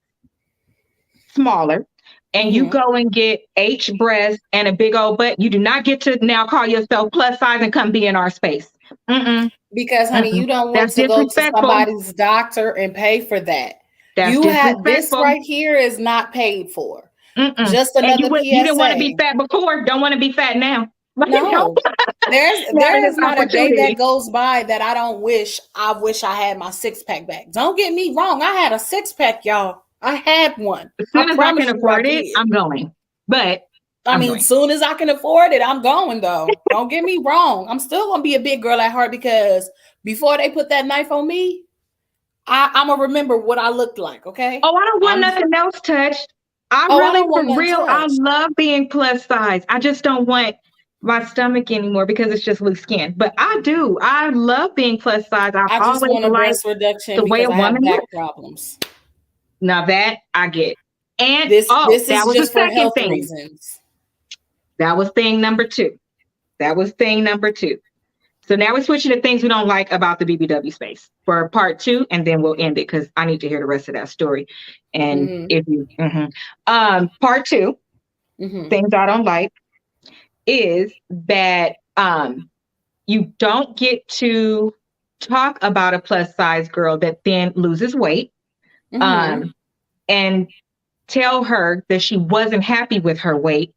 smaller and you go and get H breasts and a big old butt, you do not get to now call yourself plus size and come be in our space. Because, honey, you don't want to go to somebody's doctor and pay for that. You have this right here is not paid for. Just another PSA. You didn't want to be fat before, don't want to be fat now. No, there's not a day that goes by that I don't wish I had my 6-pack back. Don't get me wrong, I had a 6-pack, y'all. I had one. As soon as I can afford it, I'm going. But as soon as I can afford it, I'm going though. Don't get me wrong. I'm still gonna be a big girl at heart, because before they put that knife on me, I'm gonna remember what I looked like. Okay. Oh, I don't want nothing else touched. I love being plus size. I just don't want my stomach anymore because it's just loose skin. But I love being plus size. I just want a breast reduction the way a woman has problems. Now that I get. And this is that was just the for second health thing. Reasons. That was thing number 2. So now we're switching to things we don't like about the BBW space for part 2, and then we'll end it because I need to hear the rest of that story. And if you, part 2, things I don't like is that you don't get to talk about a plus size girl that then loses weight, and tell her that she wasn't happy with her weight.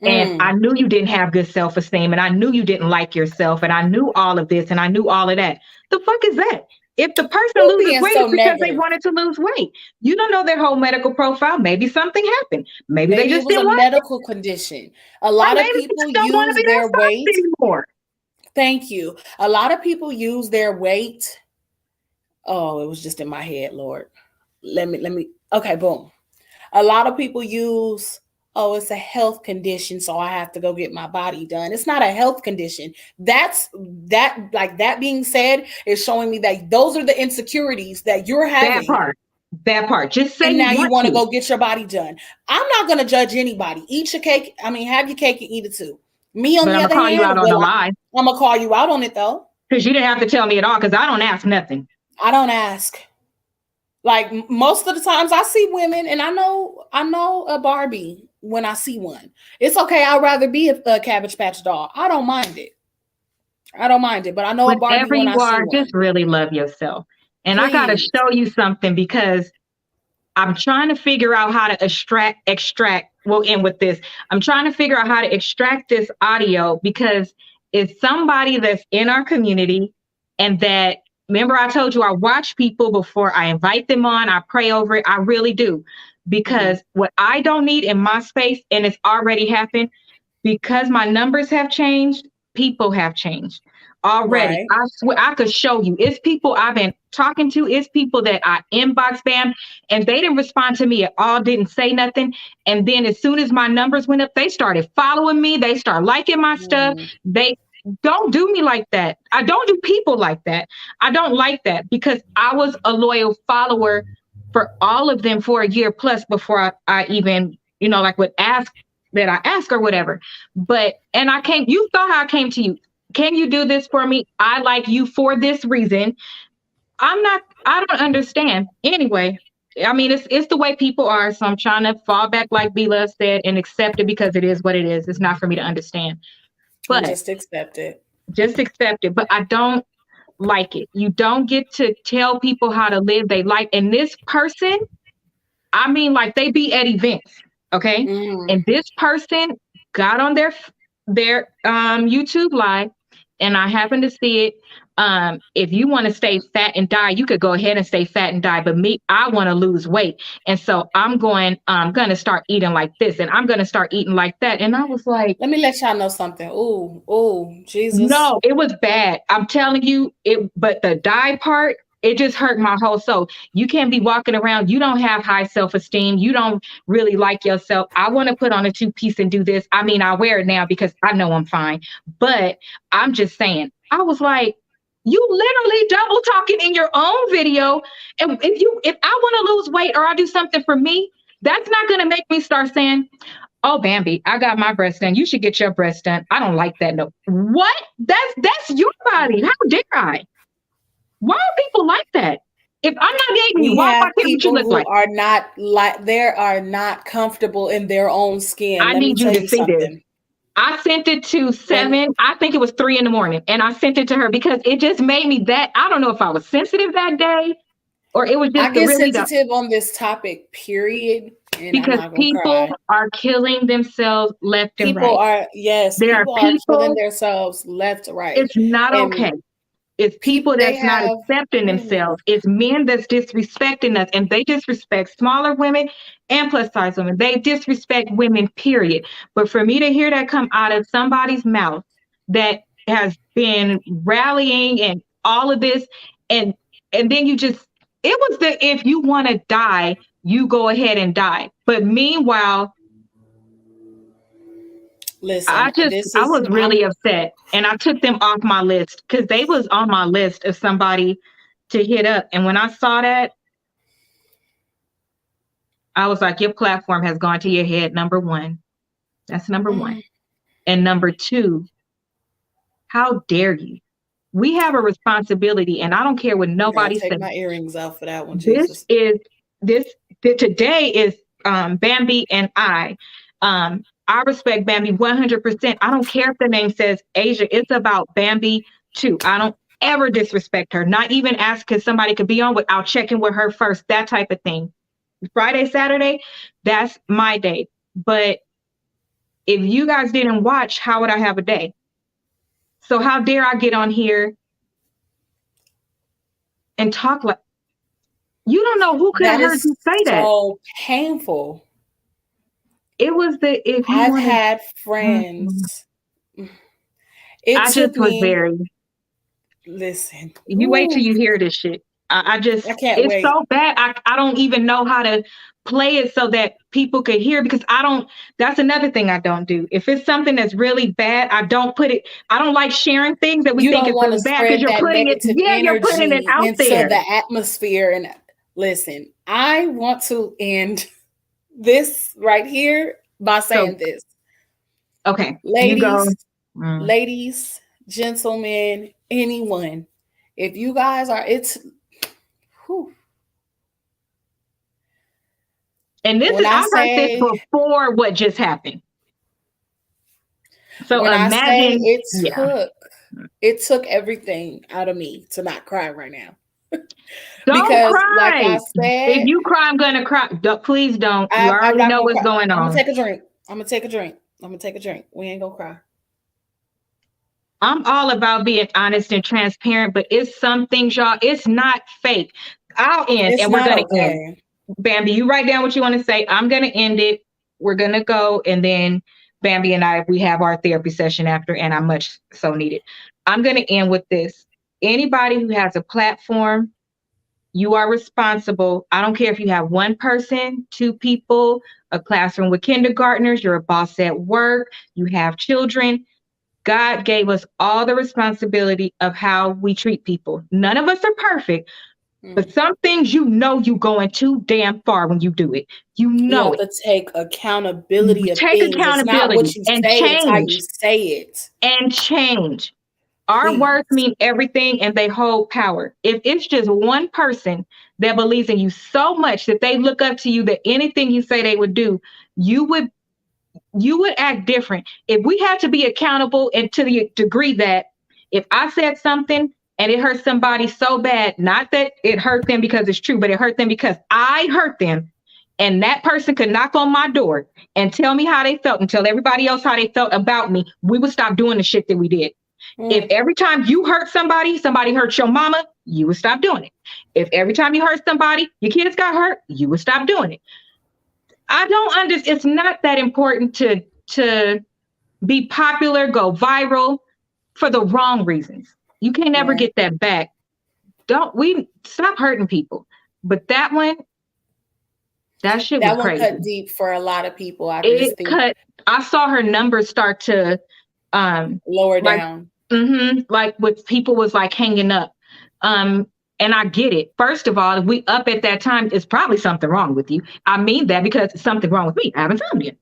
And I knew you didn't have good self-esteem, and I knew you didn't like yourself, and I knew all of this, and I knew all of that. The fuck is that? If the person loses weight, it's because they wanted to lose weight. You don't know their whole medical profile. Maybe something happened. Maybe they just didn't want a medical condition. A lot of people use their weight anymore. Thank you. A lot of people use their weight. Oh, it was just in my head, Lord. Let me. Okay, boom. A lot of people use, it's a health condition, so I have to go get my body done. It's not a health condition. That being said, is showing me that those are the insecurities that you're having. That part. Just say now you want to go get your body done. I'm not going to judge anybody. Eat your cake. Have your cake and eat it too. Me on the other hand, I'm going to call you out on it though. Because you didn't have to tell me at all, because I don't ask nothing. I don't ask. Like most of the times I see women, and I know a Barbie when I see one. It's okay. I'd rather be a Cabbage Patch doll. I don't mind it. But I know a Barbie when I see one. Just really love yourself. And I got to show you something, because I'm trying to figure out how to extract. We'll end with this. I'm trying to figure out how to extract this audio, because it's somebody that's in our community, and that, remember I told you I watch people before I invite them on. I pray over it. I really do. Because what I don't need in my space, and it's already happened, because my numbers have changed, people have changed already. Right. I swear I could show you. It's people I've been talking to. It's people that I inbox spam, and they didn't respond to me at all, didn't say nothing. And then as soon as my numbers went up, they started following me. They start liking my stuff. They don't do me like that. I don't do people like that. I don't like that, because I was a loyal follower for all of them for a year plus before I even, would ask that I ask or whatever. And you saw how I came to you. Can you do this for me? I like you for this reason. I don't understand. Anyway, it's the way people are. So I'm trying to fall back, like B-Love said, and accept it, because it is what it is. It's not for me to understand. But just accept it. But I don't like it. You don't get to tell people how to live they life. And this person, they be at events, okay? And this person got on their YouTube live, and I happened to see it. If you want to stay fat and die, you could go ahead and stay fat and die. But me, I want to lose weight. And so I'm going to start eating like this and I'm going to start eating like that. And I was like, let me let y'all know something. Ooh, Jesus. no, it was bad. I'm telling you it, but the die part, it just hurt my whole soul. You can't be walking around. You don't have high self-esteem. You don't really like yourself. I want to put on a two-piece and do this. I mean, I wear it now because I know I'm fine. But I'm just saying, I was like, you literally double talking in your own video. And if I want to lose weight or I do something for me, that's not going to make me start saying, oh, Bambi, I got my breast done. You should get your breast done. I don't like that. No. What? That's your body. How dare I? Why are people like that? If I'm not dating you, We why do I have care what you people look who like? are not like, they are not comfortable in their own skin. I Let me need you tell to you see this. something. I sent it to When 7. I think it was 3 a.m. And I sent it to her because it just made me that. I don't know if I was sensitive that day or it was I just get sensitive on this topic, period, and I'm because not gonna people cry. are killing themselves left and People right. are, yes, There are people are killing people, themselves left to right. it's not And okay. It's people, people they that's not have, accepting ooh, themselves. It's men that's disrespecting us, and they disrespect smaller women and plus size women. They disrespect women, period. But for me to hear that come out of somebody's mouth that has been rallying and all of this, and and then you just it was the if you want to die, you go ahead and die. But meanwhile, listen, this I is, was really I'm, upset and I took them off my list because they was on my list of somebody to hit up. And when I saw that, I was like, your platform has gone to your head, number one. That's number one. mm, And number two, how dare you? We have a responsibility, and I don't care what I gotta nobody take says. my earrings out for that one, This Jesus. is this today is Bambi and I. I respect Bambi 100%. I don't care if the name says Asia. It's about Bambi too. I don't ever disrespect her. Not even ask if somebody could be on without checking with her first. That type of thing. Friday, Saturday, that's my day. But if you guys didn't watch, how would I have a day? So how dare I get on here and talk like you don't know who could have That heard is you say that. so painful. It was the if you I've want had to. friends. It I just took was me, very. listen, You wait till ooh, you hear this shit. I I just can't it's wait. so bad. I don't even know how to play it so that people could hear because I don't. That's another thing I don't do. If it's something that's really bad, I don't put it. I don't like sharing things that we You think don't is want to really bad because spread you're that putting it. negative Yeah, you're putting it energy out into there. the atmosphere. And listen, I want to end this right here by So saying this. okay, you go. Ladies, Mm. ladies, gentlemen, anyone, if you guys are, it's, whew, And this when is I I heard this say, before what just happened. So when I say imagine, yeah. it took everything out of me to not cry right now. Don't Because like cry. I If said, you cry, I'm gonna cry. Please don't. You I'm already not know gonna what's cry. going I'm gonna on. take a drink. I'm gonna take a drink. I'm gonna take a drink. We ain't gonna cry. I'm all about being honest and transparent, but it's some things, y'all. It's not fake. I'll end, It's and we're not gonna end. okay. Bambi, you write down what you want to say. I'm gonna end it. We're gonna go, and then Bambi and I we have our therapy session after, and I much so need it. I'm gonna end with this. Anybody who has a platform, you are responsible. I don't care if you have one person, two people, a classroom with kindergartners, you're a boss at work, you have children. God gave us all the responsibility of how we treat people. None of us are perfect, but Mm. some things you going too damn far when you do it. You You know have it. to take accountability of Take things. It's not what accountability you and say, it's how you change say it. and change. Our Please. words mean everything and they hold power. If it's just one person that believes in you so much that they look up to you that anything you say they would do, you would you would act different. If we had to be accountable and to the degree that if I said something and it hurt somebody so bad, not that it hurt them because it's true, but it hurt them because I hurt them. And that person could knock on my door and tell me how they felt and tell everybody else how they felt about me. We would stop doing the shit that we did. If every time you hurt somebody, somebody hurts your mama, you would stop doing it. If every time you hurt somebody, your kids got hurt, you would stop doing it. I don't understand. It's not that important to be popular, go viral for the wrong reasons. You can't ever get that back. We stop hurting people. But that shit was crazy. Cut deep for a lot of people. I saw her numbers start to lower down. Like with people was like hanging up. And I get it. First of all, if we up at that time, it's probably something wrong with you. I mean that because it's something wrong with me. I haven't found it.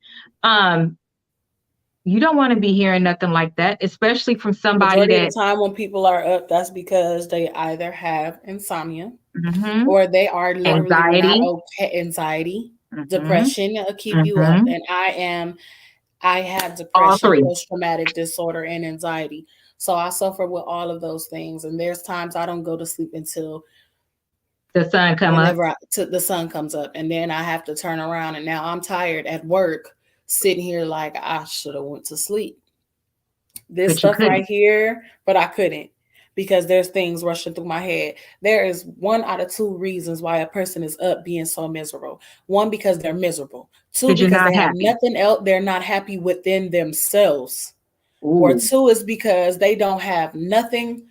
You don't want to be hearing nothing like that, especially from somebody Majority of the time when people are up, that's because they either have insomnia or they are literally anxiety, not okay. Anxiety, depression will keep you up. And I have depression, post-traumatic disorder, and anxiety. So I suffer with all of those things. And there's times I don't go to sleep until the sun comes up. And then I have to turn around. And now I'm tired at work, sitting here like I should have went to sleep. This stuff right here, but I couldn't because there's things rushing through my head. There is 1 out of 2 reasons why a person is up being so miserable. 1, because they're miserable. 2, because they have nothing else. They're not happy within themselves. Ooh. Or 2 is because they don't have nothing.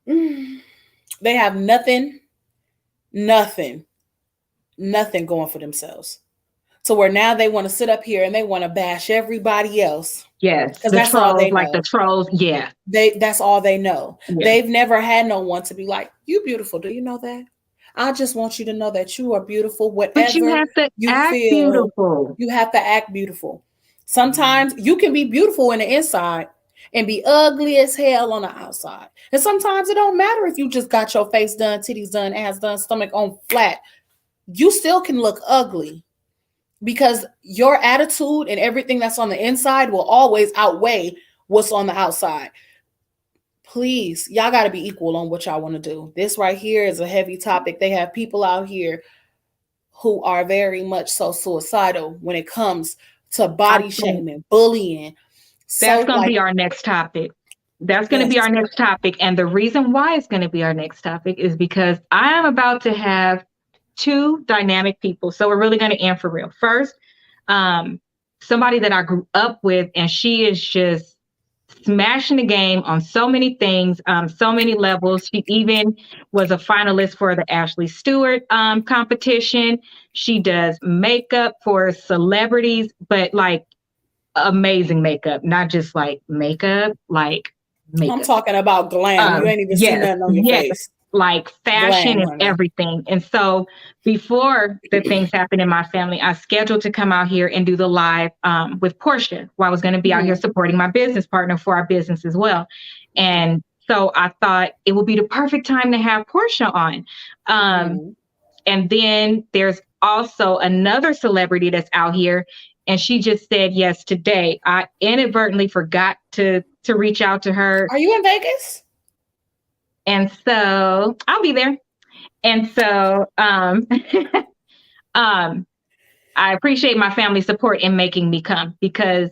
They have nothing going for themselves. So where now they want to sit up here and they want to bash everybody else. Yes, because that's all they know. Like the trolls. Yeah, that's all they know. Yeah. They've never had no one to be like, "You beautiful." Do you know that? I just want you to know that you are beautiful. Whatever but you have to act beautiful. You have to act beautiful. Sometimes you can be beautiful in the inside and be ugly as hell on the outside. And sometimes it don't matter if you just got your face done, titties done, ass done, stomach on flat. You still can look ugly. Because your attitude and everything that's on the inside will always outweigh what's on the outside. Please, y'all got to be equal on what y'all want to do. This right here is a heavy topic. They have people out here who are very much so suicidal when it comes to body shaming, bullying. That's going to be our next topic. That's going to be our next topic. And the reason why it's going to be our next topic is because I am about to have 2 dynamic people. So we're really going to end for real. First, somebody that I grew up with, and she is just smashing the game on so many things, so many levels. She even was a finalist for the Ashley Stewart competition. She does makeup for celebrities, but like amazing makeup, not just like makeup, like makeup. I'm talking about glam. You ain't even seen nothing on your face. Like fashion and everything. And so before the things happened in my family, I scheduled to come out here and do the live with Portia, where I was going to be out here supporting my business partner for our business as well. And so I thought it would be the perfect time to have Portia on. And then there's also another celebrity that's out here, and she just said yes today. I inadvertently forgot to reach out to her. Are you in Vegas? And so I'll be there. And so I appreciate my family's support in making me come, because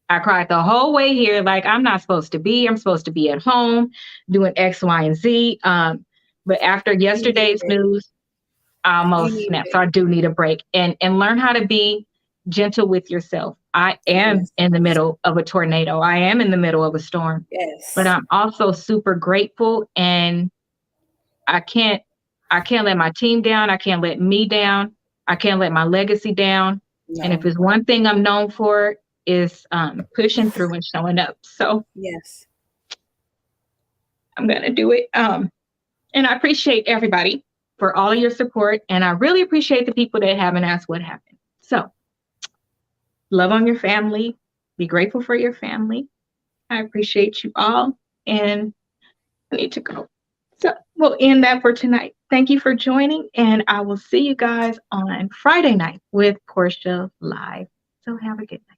I cried the whole way here. Like, I'm not supposed to be. I'm supposed to be at home doing X, Y, and Z. But after yesterday's news, I almost snapped. So I do need a break and learn how to be gentle with yourself. I am in the middle of a tornado. I am in the middle of a storm. Yes. But I'm also super grateful, and I can't let my team down. I can't let me down. I can't let my legacy down. No. And if it's one thing I'm known for, is pushing through and showing up. So yes, I'm gonna do it. And I appreciate everybody for all of your support, and I really appreciate the people that haven't asked what happened. So love on your family. Be grateful for your family. I appreciate you all, and I need to go. So we'll end that for tonight. Thank you for joining, and I will see you guys on Friday night with Portia Live. So have a good night.